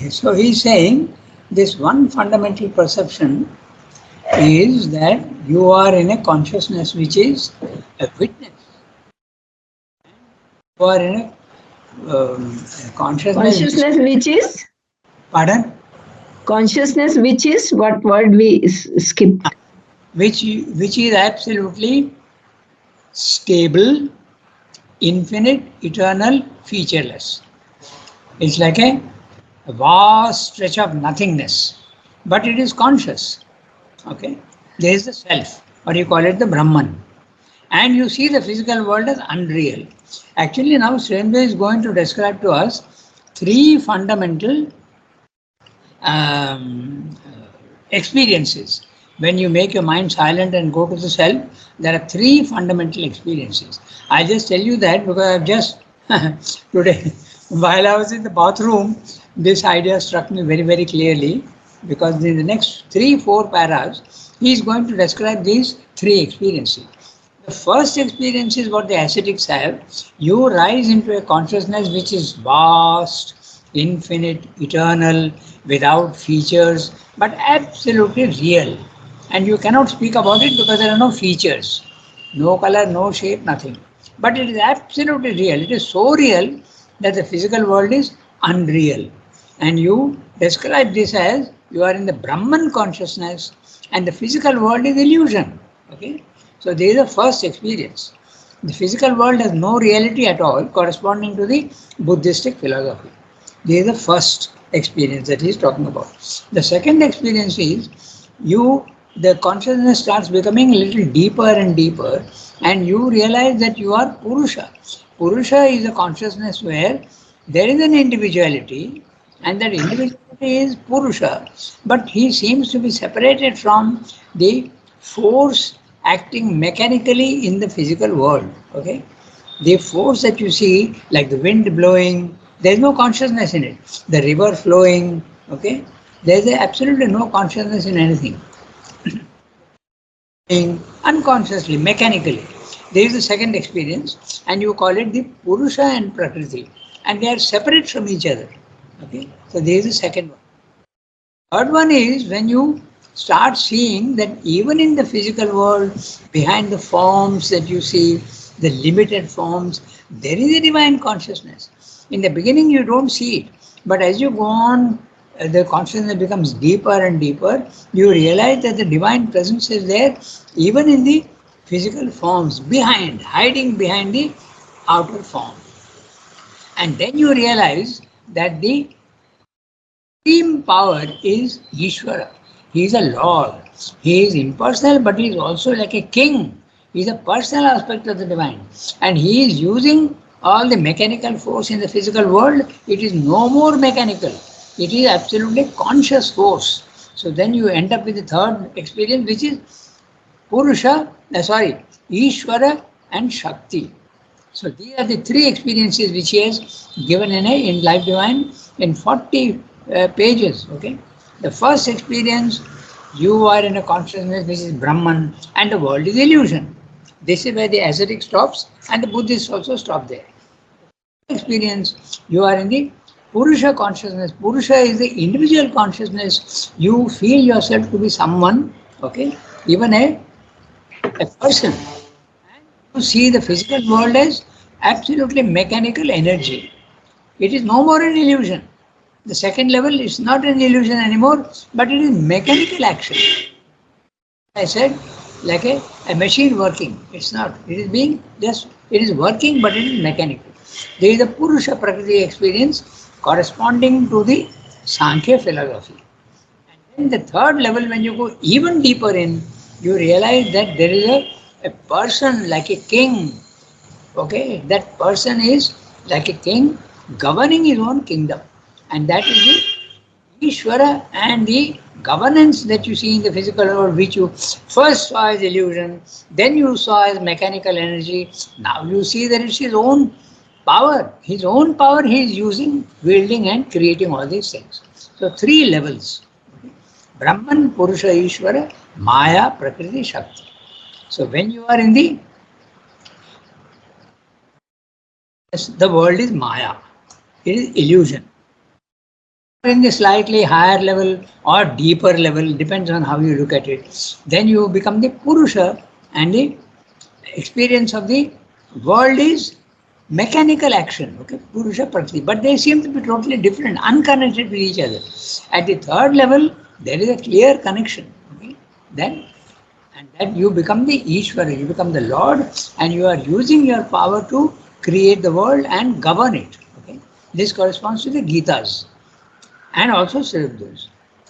Okay, so he's saying this one fundamental perception is that you are in a consciousness which is a witness. You are in a consciousness. Consciousness which is? Pardon? Consciousness which is what word we skipped? Which is absolutely stable, infinite, eternal, featureless. It's like a vast stretch of nothingness, but it is conscious. Okay, there is the self, or you call it the Brahman, and you see the physical world as unreal. Actually, now Srembe is going to describe to us three fundamental experiences. When you make your mind silent and go to the self, there are three fundamental experiences. I just tell you that because I've just today, while I was in the bathroom, this idea struck me very, very clearly, because in the next 3-4 paras, he is going to describe these three experiences. The first experience is what the ascetics have. You rise into a consciousness which is vast, infinite, eternal, without features, but absolutely real. And you cannot speak about it because there are no features, no color, no shape, nothing. But it is absolutely real. It is so real that the physical world is unreal. And you describe this as you are in the Brahman consciousness and the physical world is illusion. Okay? So this is the first experience. The physical world has no reality at all corresponding to the Buddhistic philosophy. This is the first experience that he is talking about. The second experience is the consciousness starts becoming a little deeper and deeper, and you realize that you are Purusha. Purusha is a consciousness where there is an individuality, and that individuality is Purusha, but he seems to be separated from the force acting mechanically in the physical world. Okay, the force that you see, like the wind blowing, there is no consciousness in it. The river flowing, okay, there is absolutely no consciousness in anything. Unconsciously, mechanically. There is the second experience, and you call it the Purusha and Prakriti, and they are separate from each other. Okay, so there is the second one. Third one is when you start seeing that even in the physical world, behind the forms that you see, the limited forms, there is a divine consciousness. In the beginning, you don't see it, but as you go on, the consciousness becomes deeper and deeper. You realize that the divine presence is there, even in the physical forms, hiding behind the outer form. And then you realize that the supreme power is Ishvara. He is a Lord. He is impersonal, but he is also like a king. He is a personal aspect of the divine. And he is using all the mechanical force in the physical world. It is no more mechanical. It is absolutely conscious force. So then you end up with the third experience, which is Ishvara and Shakti. So these are the three experiences which he has given in Life Divine in 40 pages. Okay, the first experience, you are in a consciousness which is Brahman, and the world is illusion. This is where the ascetic stops, and the Buddhists also stop there. Experience, you are in the Purusha consciousness. Purusha is the individual consciousness. You feel yourself to be someone. Okay, even a person. You see the physical world as absolutely mechanical energy. It is no more an illusion. The second level is not an illusion anymore, but it is mechanical action. I said, like a machine working. It's not. It is working, but it is mechanical. There is a Purusha Prakriti experience corresponding to the Sankhya philosophy. And then the third level, when you go even deeper in, you realize that there is a person like a king. Okay, that person is like a king governing his own kingdom. And that is the Ishvara, and the governance that you see in the physical world, which you first saw as illusion, then you saw as mechanical energy. Now you see that it's his own power. His own power he is using, wielding and creating all these things. So three levels. Brahman, Purusha, Ishvara, Maya, Prakriti, Shakti. So when you are in the world is Maya. It is illusion. in the slightly higher level or deeper level, depends on how you look at it. Then you become the Purusha, and the experience of the world is mechanical action, okay, Purusha Prakriti. But they seem to be totally different, unconnected with each other. At the third level, there is a clear connection, okay. Then, and that you become the Ishvara, you become the Lord, and you are using your power to create the world and govern it. Okay, this corresponds to the Gitas and also Srivdas.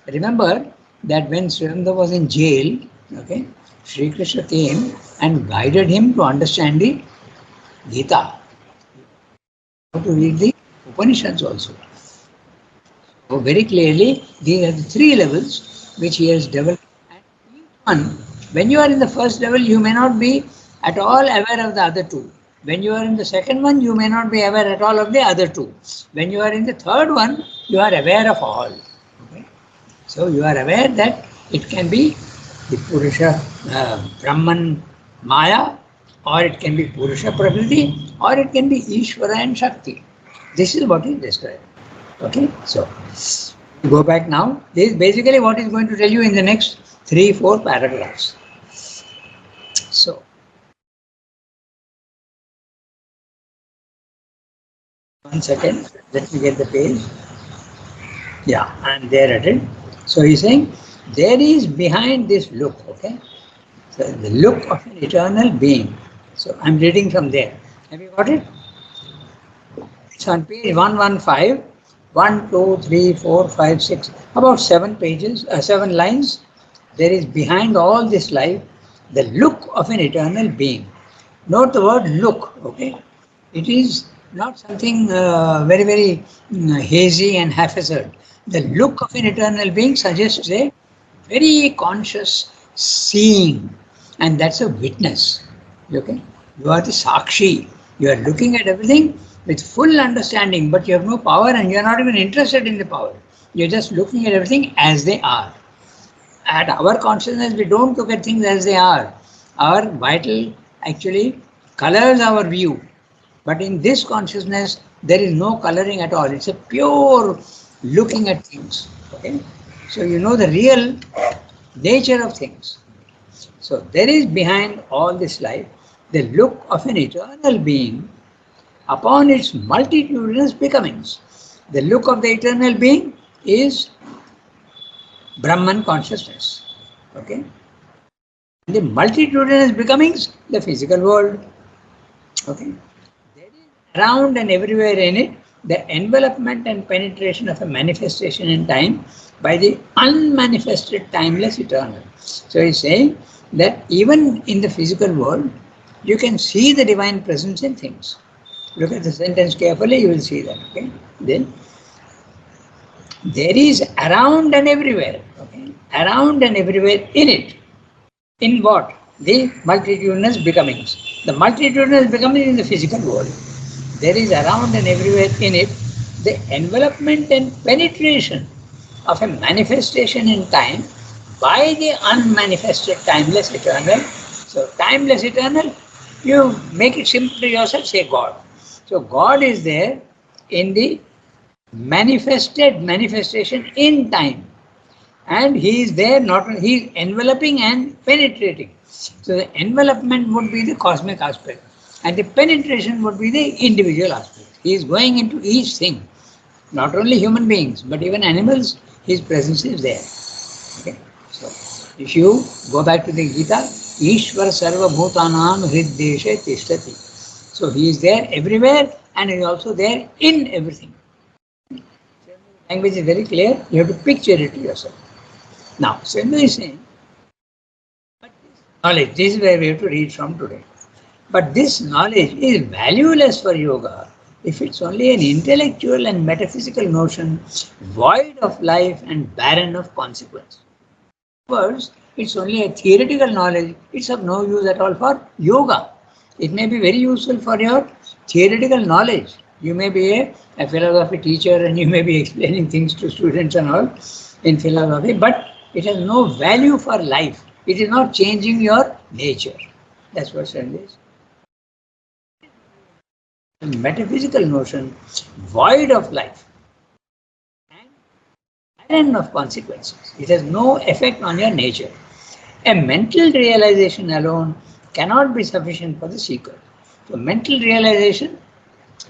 Remember that when Srivanda was in jail, okay, Sri Krishna came and guided him to understand the Gita, how to read the Upanishads also. So very clearly, these are the three levels which he has developed. And each one, when you are in the first level, you may not be at all aware of the other two. When you are in the second one, you may not be aware at all of the other two. When you are in the third one, you are aware of all. Okay? So you are aware that it can be the Purusha, Brahman, Maya, or it can be Purusha Prakriti, or it can be Ishvara and Shakti. This is what is described. Okay, so go back now. This is basically what is going to tell you in the next 3-4 paragraphs. So, one second, let me get the page. Yeah, I'm there at it. So he's saying there is behind this look, okay? So the look of an eternal being. So I'm reading from there. Have you got it? It's on page 115. 1, 2, 3, 4, 5, 6. About 7 pages, 7 lines. There is behind all this life the look of an eternal being. Note the word look, okay? It is not something very, very hazy and haphazard. The look of an eternal being suggests a very conscious seeing, and that's a witness. Okay? You are the Sakshi. You are looking at everything with full understanding, but you have no power and you are not even interested in the power. You're just looking at everything as they are. At our consciousness, we don't look at things as they are. Our vital actually colors our view. But in this consciousness, there is no coloring at all. It's a pure looking at things. Okay? So you know the real nature of things. So there is behind all this life the look of an eternal being upon its multitudinous becomings. The look of the eternal being is Brahman consciousness. Okay? The multitudinous becomings, the physical world. Okay? There is around and everywhere in it the envelopment and penetration of a manifestation in time by the unmanifested, timeless, eternal. So he's saying that even in the physical world, you can see the divine presence in things. Look at the sentence carefully, you will see that. Okay? Then there is around and everywhere, okay? Around and everywhere in it. In what? The multitudinous becomings. The multitudinous becoming in the physical world. There is around and everywhere in it the envelopment and penetration of a manifestation in time by the unmanifested, timeless, eternal. So, timeless, eternal, you make it simple to yourself, say God. So, God is there in the manifested manifestation in time, and he is there, not he is enveloping and penetrating. So the envelopment would be the cosmic aspect and the penetration would be the individual aspect. He is going into each thing, not only human beings but even animals. His presence is there. Okay, so if you go back to the Gita, Ishwar Sarva Bhutanam Hriddeshe Tishtati. So he is there everywhere and he is also there in everything. Language is very clear, you have to picture it to yourself. Now, Senu is saying, but this knowledge, this is where we have to read from today. But this knowledge is valueless for yoga if it's only an intellectual and metaphysical notion, void of life and barren of consequence. In other words, it's only a theoretical knowledge, it's of no use at all for yoga. It may be very useful for your theoretical knowledge. You may be a philosophy teacher and you may be explaining things to students and all in philosophy, but it has no value for life. It is not changing your nature. That's what Sand is. A metaphysical notion void of life and barren of consequences. It has no effect on your nature. A mental realization alone cannot be sufficient for the seeker. So mental realization,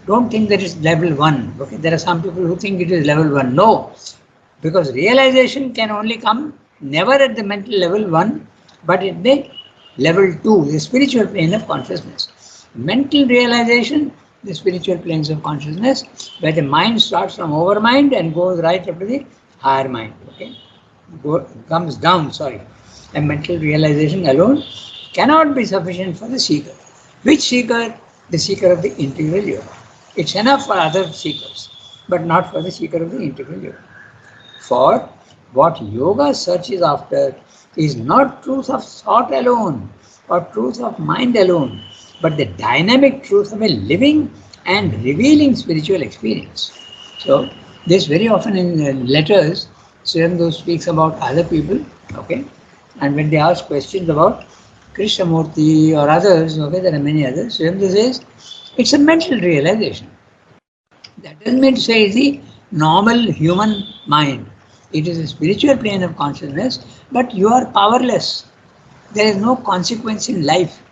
don't think that it's level 1. Okay, there are some people who think it is level 1. No, because realization can only come never at the mental level 1, but at the level 2, the spiritual plane of consciousness. Mental realization, the spiritual planes of consciousness, where the mind starts from overmind and goes right up to the higher mind. Okay, comes down. Sorry, a mental realization alone cannot be sufficient for the seeker. Which seeker? The seeker of the integral yoga. It's enough for other seekers, but not for the seeker of the integral yoga. For what yoga searches after is not truth of thought alone or truth of mind alone, but the dynamic truth of a living and revealing spiritual experience. So, this very often in letters, Srirandu speaks about other people, okay, and when they ask questions about Krishnamurti or others, okay, there are many others, Srirandu says it's a mental realization. That doesn't mean to say it's the normal human mind. It is a spiritual plane of consciousness, but you are powerless. There is no consequence in life.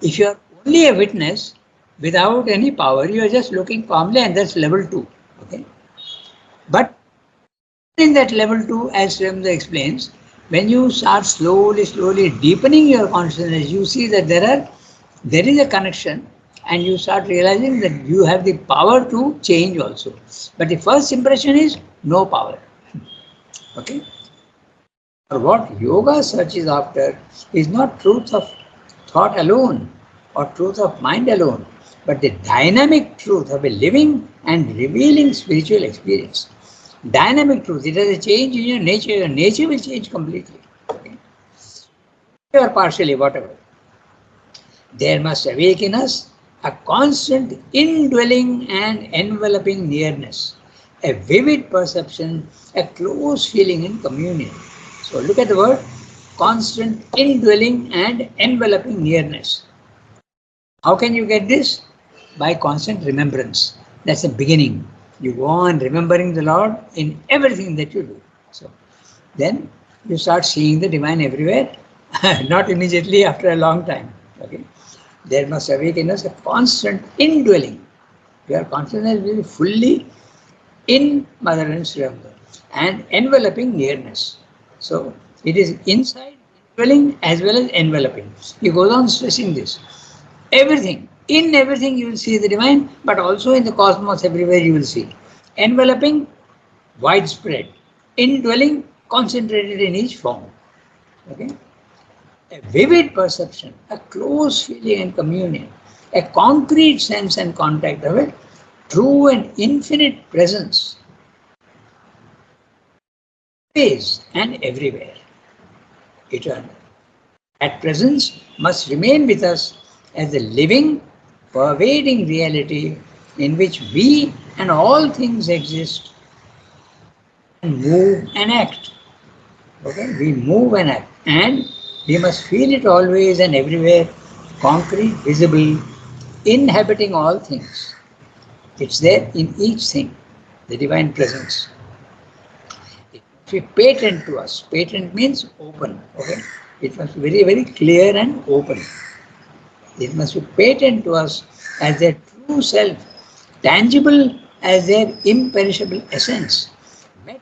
If you are only a witness without any power, you are just looking calmly, and that's level 2. Okay? But in that level 2, as Srimda explains, when you start slowly deepening your consciousness, you see that there is a connection, and you start realizing that you have the power to change also. But the first impression is no power. Okay? What yoga searches after is not truth of thought alone or truth of mind alone, but the dynamic truth of a living and revealing spiritual experience. Dynamic truth, it has a change in your nature will change completely. Okay? Or partially, whatever. There must awake in us a constant indwelling and enveloping nearness, a vivid perception, a close feeling in communion. So look at the word constant indwelling and enveloping nearness. How can you get this? By constant remembrance. That's the beginning. You go on remembering the Lord in everything that you do. So then you start seeing the divine everywhere, not immediately, after a long time. Okay? There must awake in us a constant indwelling. Your consciousness will be fully in Mother and Sriramda and enveloping nearness. So it is inside, indwelling as well as enveloping. He goes on stressing this. Everything, in everything you will see the divine, but also in the cosmos everywhere you will see. Enveloping, widespread. Indwelling, concentrated in each form. Okay? A vivid perception, a close feeling and communion, a concrete sense and contact of a true and infinite presence. Always and everywhere. Eternal. That presence must remain with us as the living, pervading reality in which we and all things exist and move and act. Okay? We move and act. And we must feel it always and everywhere, concrete, visible, inhabiting all things. It's there in each thing, the divine presence. It must be patent to us. Patent means open. Okay? It must be very, very clear and open. It must be patent to us as their true self, tangible as their imperishable essence, met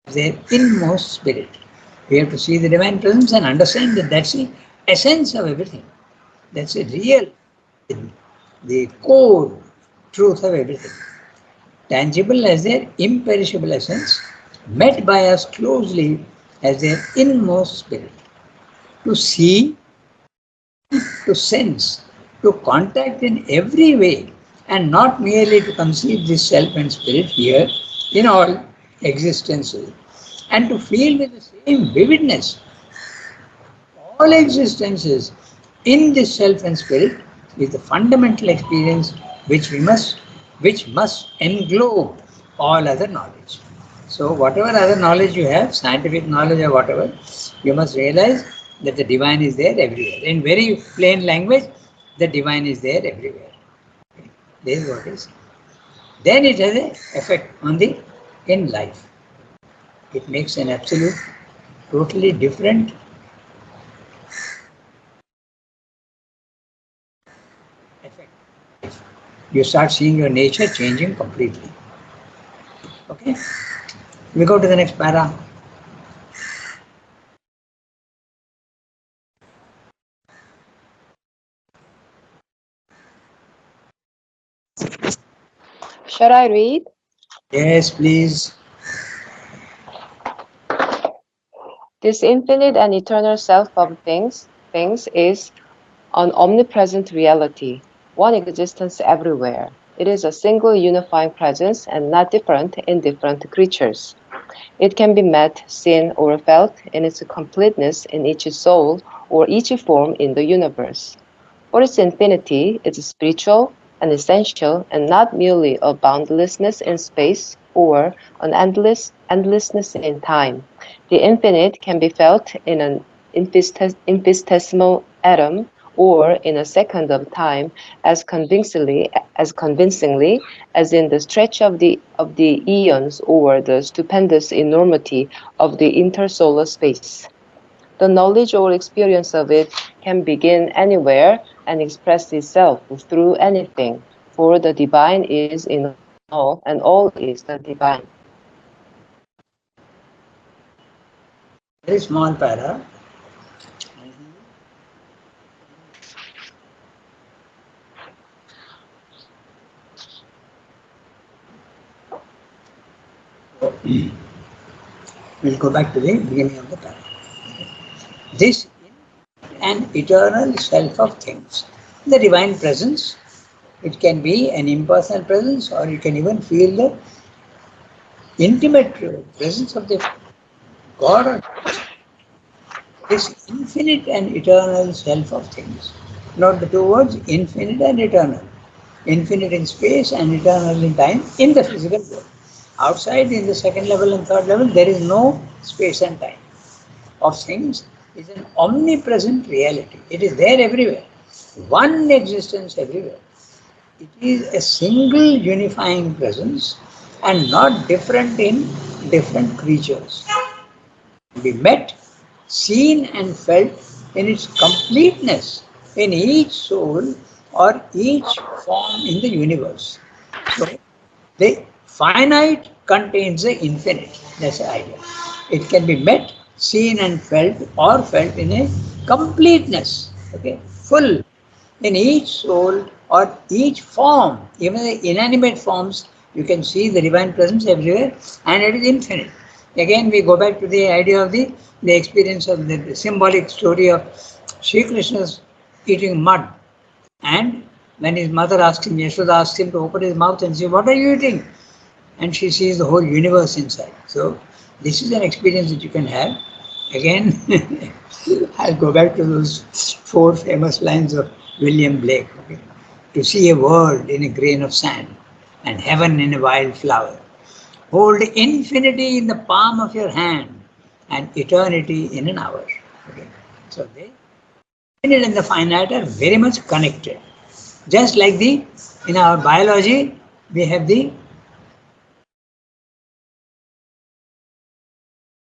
by their inmost spirit. We have to see the divine presence and understand that that's the essence of everything. That's the real, the core truth of everything. Tangible as their imperishable essence, met by us closely as their inmost spirit. To see, to sense, to contact in every way, and not merely to conceive this self and spirit here in all existences, and to feel with the same vividness all existences in this self and spirit is the fundamental experience which must englobe all other knowledge. So whatever other knowledge you have, scientific knowledge or whatever, you must realize that the divine is there everywhere. In very plain language, the divine is there everywhere. This is what is. Then it has an effect on the in life. It makes an absolute, totally different effect. You start seeing your nature changing completely. Okay? We go to the next para. Shall I read? Yes, please. This infinite and eternal self of things is an omnipresent reality, one existence everywhere. It is a single unifying presence and not different in different creatures. It can be met, seen, or felt in its completeness in each soul or each form in the universe. For its infinity is spiritual and essential and not merely a boundlessness in space or an endlessness in time. The infinite can be felt in an infinitesimal atom or in a second of time as convincingly as in the stretch of the eons or the stupendous enormity of the intersolar space. The knowledge or experience of it can begin anywhere and express itself through anything, for the divine is in all, and all is the divine. Very small para. We'll go back to the beginning of the para. This an eternal self of things. The divine presence. It can be an impersonal presence, or you can even feel the intimate presence of the God, or this infinite and eternal self of things. Note the two words, infinite and eternal. Infinite in space and eternal in time in the physical world. Outside, in the second level and third level, there is no space and time of things. Is an omnipresent reality. It is there everywhere. One existence everywhere. It is a single unifying presence and not different in different creatures. Be met, seen, and felt in its completeness in each soul or each form in the universe. So, the finite contains the infinite. That's the idea. It can be met, seen, and felt, or felt in a completeness. Okay, full in each soul or each form, even the inanimate forms, you can see the divine presence everywhere, and it is infinite. Again, we go back to the idea of the experience of the symbolic story of Sri Krishna's eating mud. And when his mother asked him, Yashoda asked him to open his mouth and say, "What are you eating?" And she sees the whole universe inside. So, this is an experience that you can have. Again, I'll go back to those four famous lines of William Blake. Okay? To see a world in a grain of sand and heaven in a wild flower. Hold infinity in the palm of your hand and eternity in an hour. Okay? So the infinite and the finite are very much connected. Just like in our biology, we have the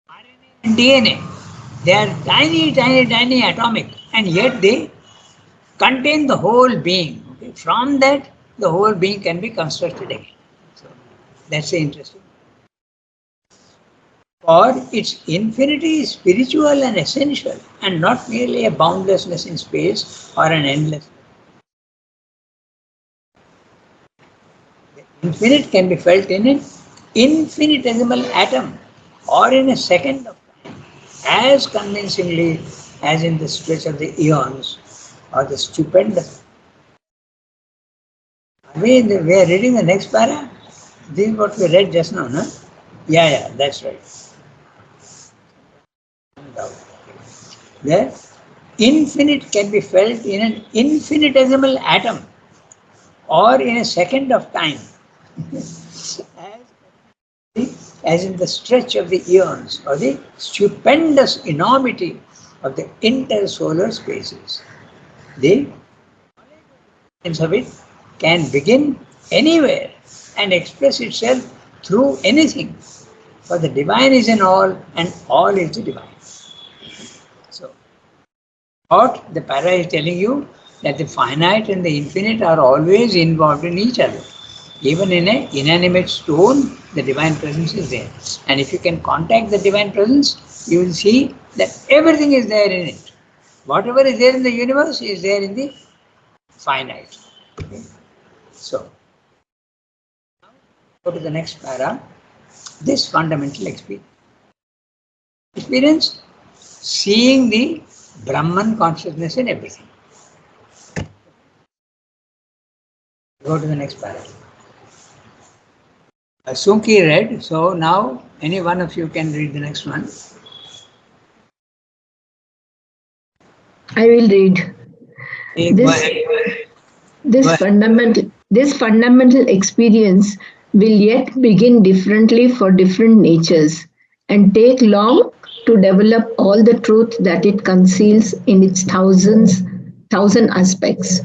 RNA and DNA. They are tiny, tiny, tiny atomic, and yet they contain the whole being. Okay? From that, the whole being can be constructed again. So that's the interesting. For its infinity is spiritual and essential, and not merely a boundlessness in space or an endless. The infinite can be felt in an infinitesimal atom or in a second of time, as convincingly as in the stretch of the eons or the stupendous. We are reading the next para. This is what we read just now, no? Yeah, that's right. The infinite can be felt in an infinitesimal atom or in a second of time, as in the stretch of the eons or the stupendous enormity of the intersolar spaces. The sense of it can begin anywhere and express itself through anything. For the divine is in all and all is the divine. So, what the para is telling you that the finite and the infinite are always involved in each other. Even in an inanimate stone, the divine presence is there. And if you can contact the divine presence, you will see that everything is there in it. Whatever is there in the universe is there in the finite. Okay. So, go to the next para. This fundamental experience, seeing the Brahman consciousness in everything. Go to the next para. Sunki read, so now any one of you can read the next one. I will read. This fundamental experience will yet begin differently for different natures and take long to develop all the truth that it conceals in its thousand aspects.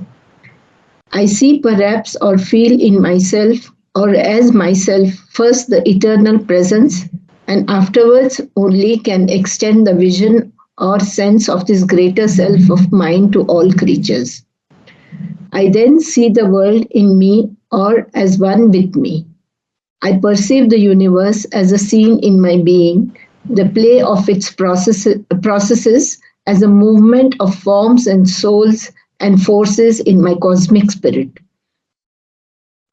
I see perhaps or feel in myself or as myself first the eternal presence, and afterwards only can extend the vision or sense of this greater self of mine to all creatures. I then see the world in me or as one with me. I perceive the universe as a scene in my being, the play of its processes as a movement of forms and souls and forces in my cosmic spirit.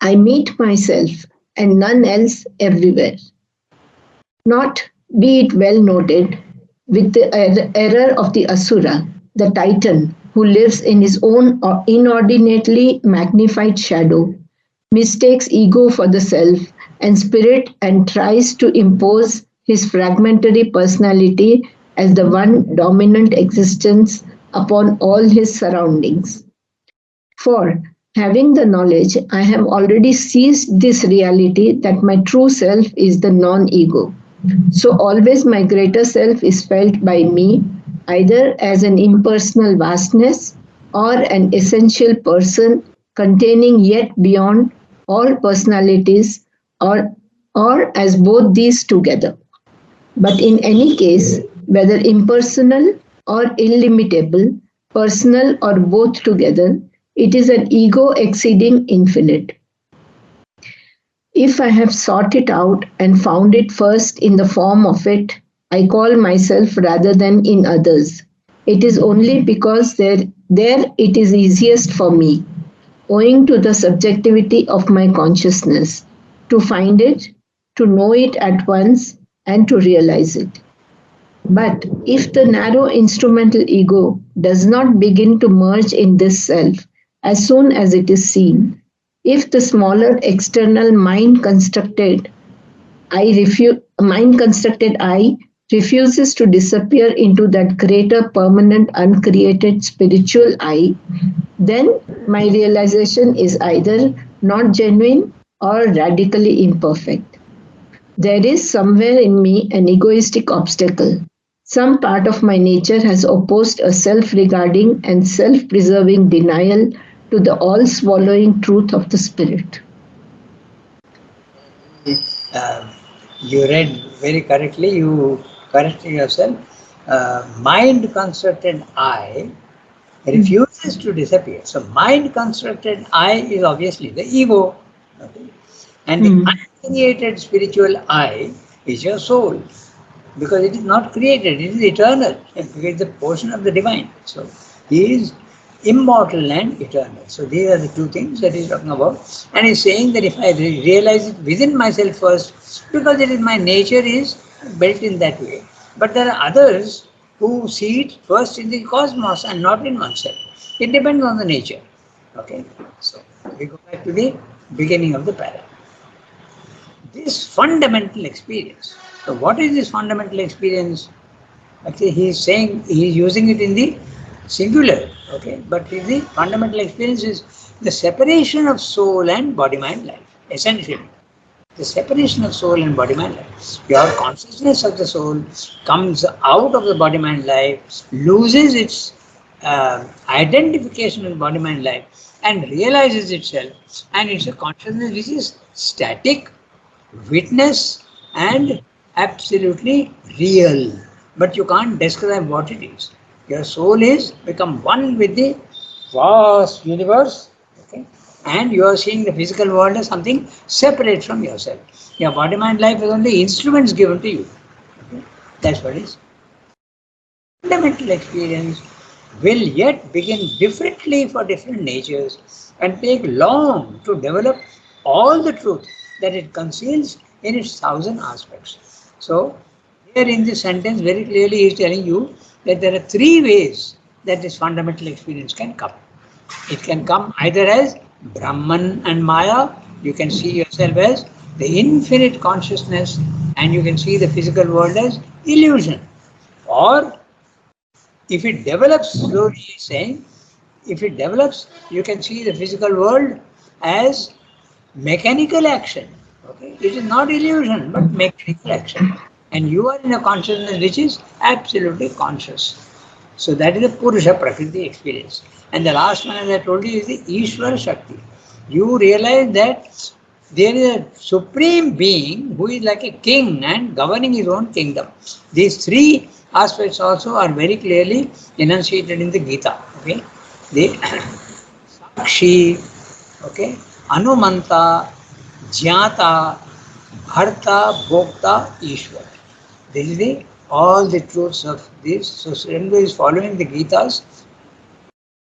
I meet myself and none else everywhere. Not, be it well noted, with the error of the Asura, the Titan, who lives in his own inordinately magnified shadow, mistakes ego for the self and spirit and tries to impose his fragmentary personality as the one dominant existence upon all his surroundings. For, having the knowledge, I have already seized this reality that my true self is the non-ego. So always my greater self is felt by me either as an impersonal vastness or an essential person containing yet beyond all personalities or as both these together. But in any case, whether impersonal or illimitable, personal or both together, it is an ego exceeding infinite. If I have sought it out and found it first in the form of it, I call myself rather than in others. It is only because there it is easiest for me, owing to the subjectivity of my consciousness, to find it, to know it at once, and to realize it. But if the narrow instrumental ego does not begin to merge in this self as soon as it is seen, if the smaller external mind constructed I refuses to disappear into that greater permanent uncreated spiritual I, then my realization is either not genuine or radically imperfect. There is somewhere in me an egoistic obstacle. Some part of my nature has opposed a self-regarding and self-preserving denial to the all-swallowing truth of the spirit. You read very correctly, you corrected yourself. Mind constructed I refuses to disappear. So mind constructed I is obviously the ego. Okay? And the uncreated spiritual I is your soul. Because it is not created, it is eternal. It is a portion of the divine. So he is immortal and eternal. So these are the two things that he is talking about. And he is saying that if I realize it within myself first, because it is my nature is built in that way. But there are others who see it first in the cosmos and not in oneself. It depends on the nature. Okay. So we go back to the beginning of the paragraph. This fundamental experience. So what is this fundamental experience? Actually, he is saying, he is using it in the singular, okay? But the fundamental experience is the separation of soul and body-mind life, essentially. The separation of soul and body-mind life. Your consciousness of the soul comes out of the body-mind life, loses its identification with body-mind life and realizes itself. And it's a consciousness which is static, witness and absolutely real. But you can't describe what it is. Your soul is become one with the vast universe, okay? And you are seeing the physical world as something separate from yourself. Your body, mind, life is only instruments given to you. Okay? That's what it is. Fundamental experience will yet begin differently for different natures and take long to develop all the truth that it conceals in its thousand aspects. So, here in this sentence, very clearly he is telling you that there are three ways that this fundamental experience can come. It can come either as Brahman and Maya, you can see yourself as the infinite consciousness, and you can see the physical world as illusion. Or if it develops slowly, he's saying, if it develops, you can see the physical world as mechanical action. Okay, it is not illusion, but mechanical action, and you are in a consciousness which is absolutely conscious. So that is the Purusha Prakriti experience. And the last one, as I told you, is the Ishvara Shakti. You realize that there is a supreme being who is like a king and governing his own kingdom. These three aspects also are very clearly enunciated in the Gita. Okay, the Sakshi, okay, Anumanta, Jnata, Bharta, Bhokta, Ishwar. This is the all the truths of this. So Srindu is following the Gitas,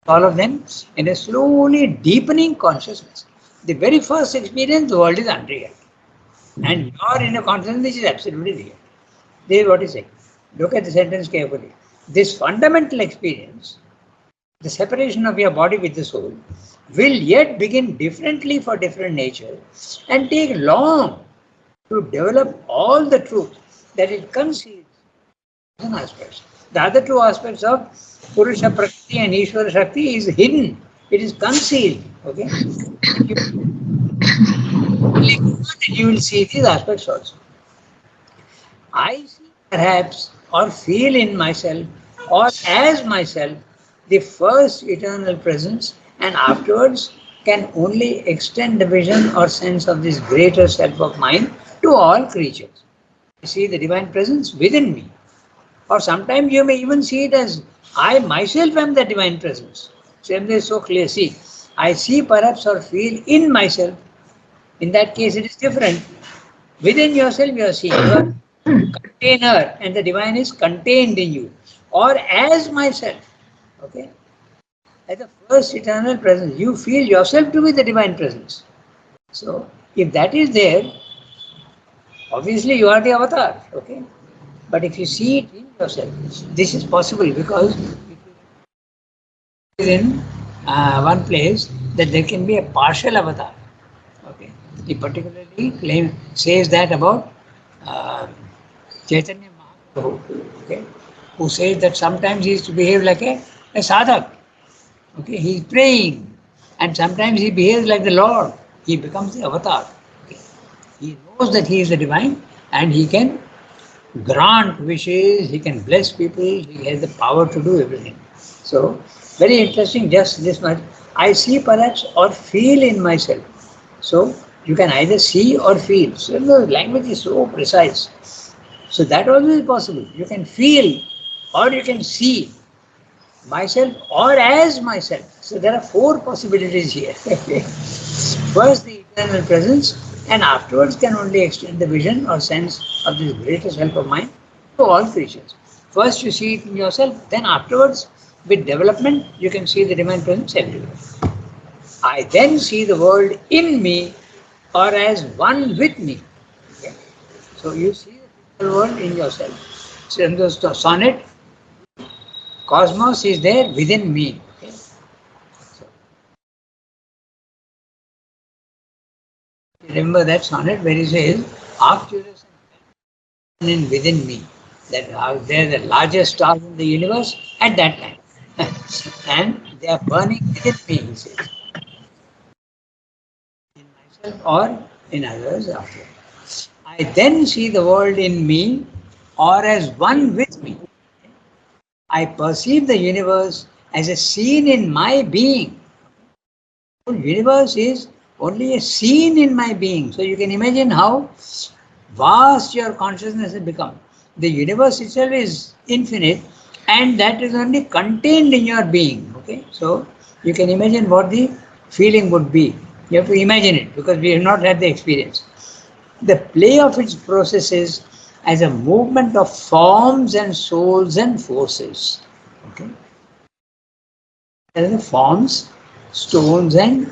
all of them in a slowly deepening consciousness. The very first experience, the world is unreal. And you are in a consciousness which is absolutely real. This is what he's saying. Look at the sentence carefully. This fundamental experience, the separation of your body with the soul, will yet begin differently for different natures and take long to develop all the truth that it conceals in aspects. The other two aspects of Purusha Prakriti and Ishvara Shakti is hidden. It is concealed. Okay? You will see these aspects also. I see perhaps or feel in myself or as myself the first eternal presence, and afterwards can only extend the vision or sense of this greater self of mine to all creatures. I see the divine presence within me. Or sometimes you may even see it as I myself am the divine presence. Same is so clear. See, I see perhaps or feel in myself. In that case, it is different. Within yourself, you are seeing. You are container, and the divine is contained in you. Or as myself. Okay? As the first eternal presence, you feel yourself to be the divine presence. So, if that is there, obviously you are the avatar. Okay? But if you see it in yourself, this is possible because it is in one place that there can be a partial avatar. Okay, he particularly says that about Chaitanya Mahaprabhu. Okay, who says that sometimes he is to behave like a sadhak. Okay, he is praying, and sometimes he behaves like the Lord. He becomes the avatar. Okay. He knows that he is the divine, and he can grant wishes, he can bless people, he has the power to do everything. So, very interesting, just this much. I see perhaps or feel in myself. So, you can either see or feel. So, the language is so precise. So, that also is possible. You can feel or you can see myself or as myself. So, there are four possibilities here. First, the eternal presence, and afterwards can only extend the vision or sense of this greatest help of mine to all creatures. First, you see it in yourself, then afterwards, with development, you can see the divine presence everywhere. I then see the world in me or as one with me. Okay? So, you see the physical world in yourself. So, in the sonnet, cosmos is there within me. Okay? So, remember that sonnet where he says, Arcturus in within me. That they're the largest stars in the universe at that time. And they are burning within me, he says. In myself or in others after. I then see the world in me or as one with me. I perceive the universe as a scene in my being. The universe is only a scene in my being. So you can imagine how vast your consciousness has become. The universe itself is infinite, and that is only contained in your being. Okay, so you can imagine what the feeling would be. You have to imagine it because we have not had the experience. The play of its processes as a movement of forms and souls and forces. Okay, as the forms, stones, and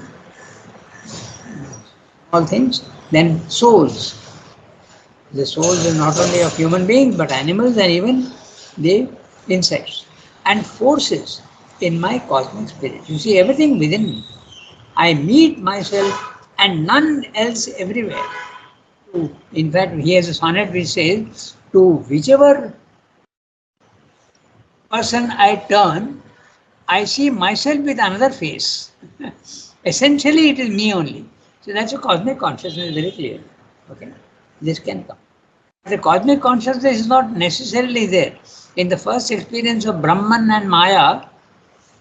all things. Then souls. The souls are not only of human beings but animals and even the insects. And forces in my cosmic spirit. You see everything within me. I meet myself and none else everywhere. In fact, he has a sonnet which says, to whichever person I turn, I see myself with another face. Essentially, it is me only. So that's a cosmic consciousness, very clear. Okay, this can come. The cosmic consciousness is not necessarily there. In the first experience of Brahman and Maya,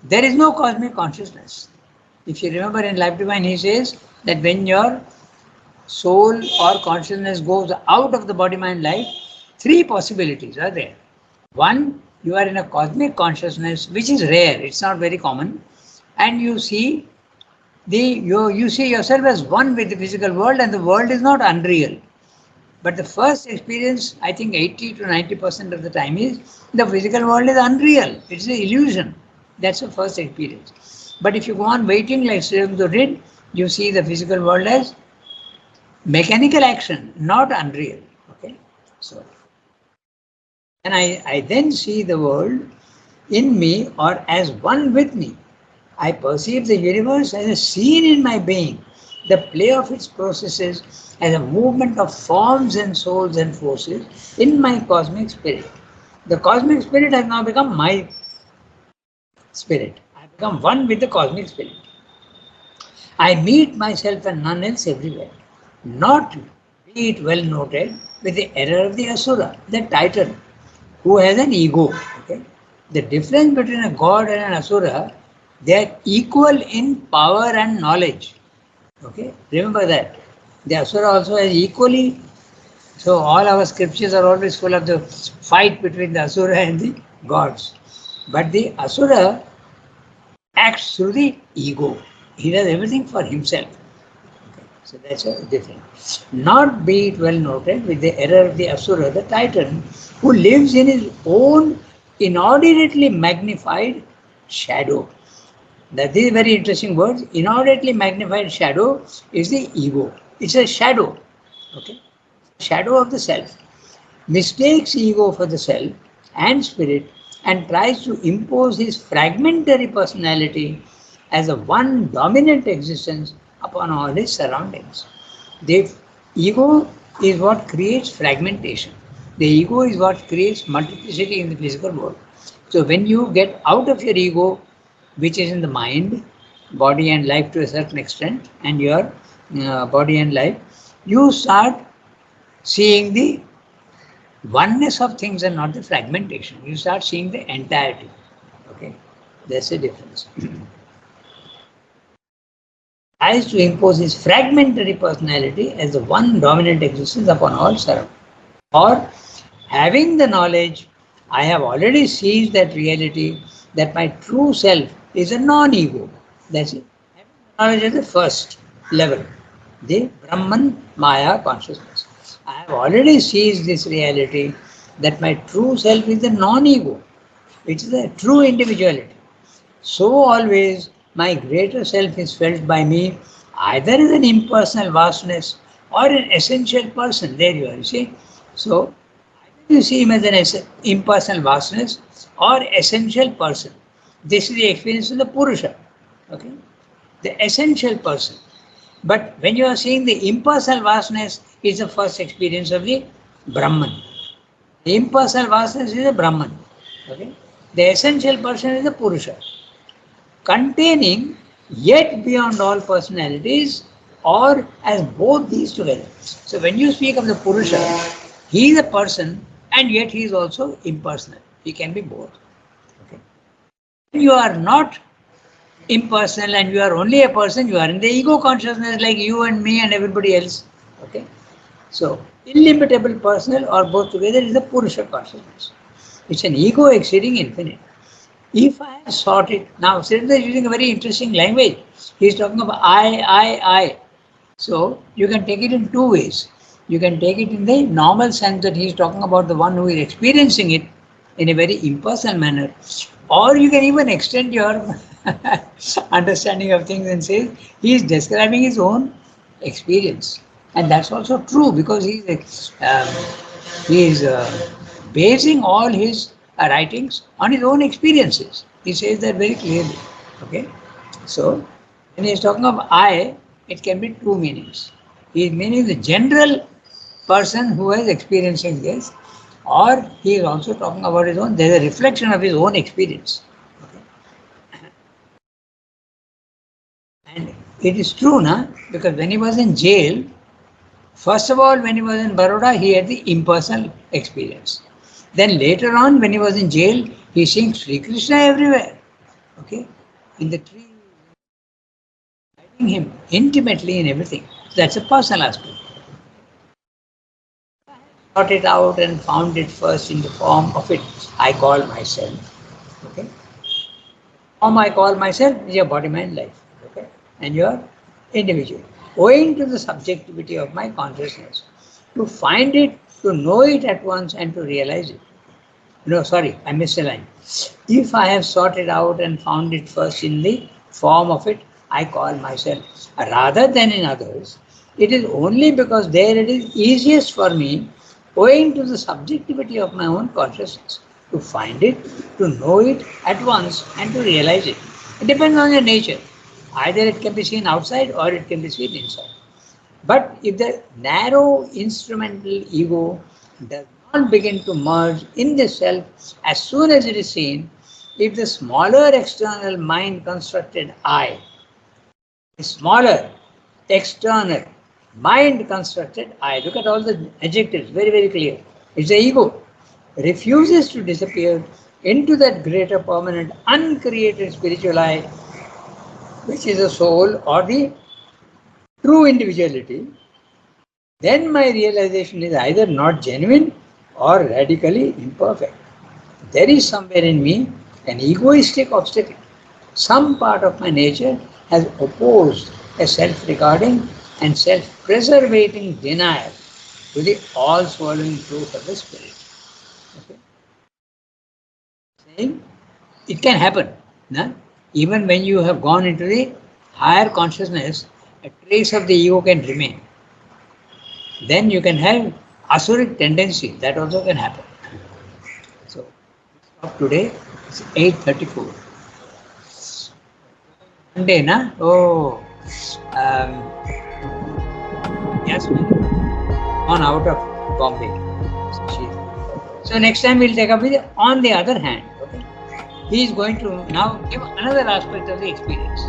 there is no cosmic consciousness. If you remember in Life Divine, he says that when your soul or consciousness goes out of the body, mind, life, three possibilities are there. One, you are in a cosmic consciousness, which is rare, it's not very common, and you see you see yourself as one with the physical world, and the world is not unreal. But the first experience, I think 80 to 90% of the time, is the physical world is unreal. It's an illusion. That's the first experience. But if you go on waiting like Sriramdu did, you see the physical world as mechanical action, not unreal. Okay, so and I then see the world in me or as one with me. I perceive the universe as a scene in my being, the play of its processes as a movement of forms and souls and forces in my cosmic spirit. The cosmic spirit has now become my spirit. I have become one with the cosmic spirit. I meet myself and none else everywhere. Not, be it well noted, with the error of the Asura, the Titan, who has an ego. Okay? The difference between a god and an Asura, they are equal in power and knowledge. Okay? Remember that. The Asura also has equally, so all our scriptures are always full of the fight between the Asura and the gods. But the Asura acts through the ego. He does everything for himself. Okay. So that's a difference. Not, be it well noted, with the error of the Asura, the Titan, who lives in his own inordinately magnified shadow. That is a very interesting word. Inordinately magnified shadow is the ego. It's a shadow. Okay? Shadow of the self. Mistakes ego for the self and spirit and tries to impose his fragmentary personality as a one dominant existence upon all his surroundings. The ego is what creates fragmentation. The ego is what creates multiplicity in the physical world. So when you get out of your ego, which is in the mind, body and life to a certain extent, and your body and life, you start seeing the oneness of things and not the fragmentation. You start seeing the entirety. Okay, that's the difference. Tries to impose his fragmentary personality as the one dominant existence upon all surroundings. Or, having the knowledge, I have already seized that reality that my true self is a non-ego. That's it. Knowledge is the first level, the Brahman Maya consciousness. I have already seized this reality that my true self is the non-ego. It is the true individuality. So always my greater self is felt by me either as an impersonal vastness or an essential person. There you are, you see. So you see him as an impersonal vastness or essential person. This is the experience of the Purusha. Okay? The essential person. But when you are seeing the impersonal vastness, is the first experience of the Brahman. The impersonal vastness is the Brahman. Okay? The essential person is the Purusha. Containing yet beyond all personalities or as both these together. So when you speak of the Purusha, he is a person and yet he is also impersonal. He can be both. Okay? You are not impersonal and you are only a person, you are in the ego consciousness like you and me and everybody else. Okay? So, illimitable personal or both together is the Purusha consciousness. It's an ego exceeding infinite. If I have sought it, now Siddhartha is using a very interesting language. He is talking about I. So, you can take it in two ways. You can take it in the normal sense that he is talking about the one who is experiencing it in a very impersonal manner. Or you can even extend your understanding of things and say he is describing his own experience. And that's also true because he is basing all his writings on his own experiences. He says that very clearly. Okay? So, when he is talking of I, it can be two meanings. He is meaning the general person who is experiencing this, or he is also talking about his own, there is a reflection of his own experience. Okay? And it is true, na? Because when he was in jail, first of all, when he was in Baroda, he had the impersonal experience. Then later on, when he was in jail, he seeing Sri Krishna everywhere. Okay? In the tree, guiding him intimately in everything. That's a personal aspect. Sought it out and found it first in the form of it I call myself. Okay? Form I call myself is your body, mind, life. Okay? And your individual. Owing to the subjectivity of my consciousness, to find it, to know it at once and to realize it. No, sorry, I missed a line. If I have sought it out and found it first in the form of it, I call myself. Rather than in others, it is only because there it is easiest for me, owing to the subjectivity of my own consciousness, to find it, to know it at once and to realize it. It depends on your nature. Either it can be seen outside or it can be seen inside. But if the narrow instrumental ego does not begin to merge in the self as soon as it is seen, if the smaller external mind constructed I, the smaller external mind constructed I, look at all the adjectives, very, very clear. It's the ego, refuses to disappear into that greater permanent uncreated spiritual I, which is the soul or the true individuality, then my realization is either not genuine or radically imperfect. There is somewhere in me an egoistic obstacle. Some part of my nature has opposed a self-regarding and self-preservating denial to the all-swallowing truth of the spirit. Okay? Saying it can happen. No? Even when you have gone into the higher consciousness, a trace of the ego can remain. Then you can have asuric tendency, that also can happen. So, stop today, it's 8:34. Monday, na? Oh, yes, gone out of Bombay. So next time we'll take up with, on the other hand, okay, he is going to now give another aspect of the experience.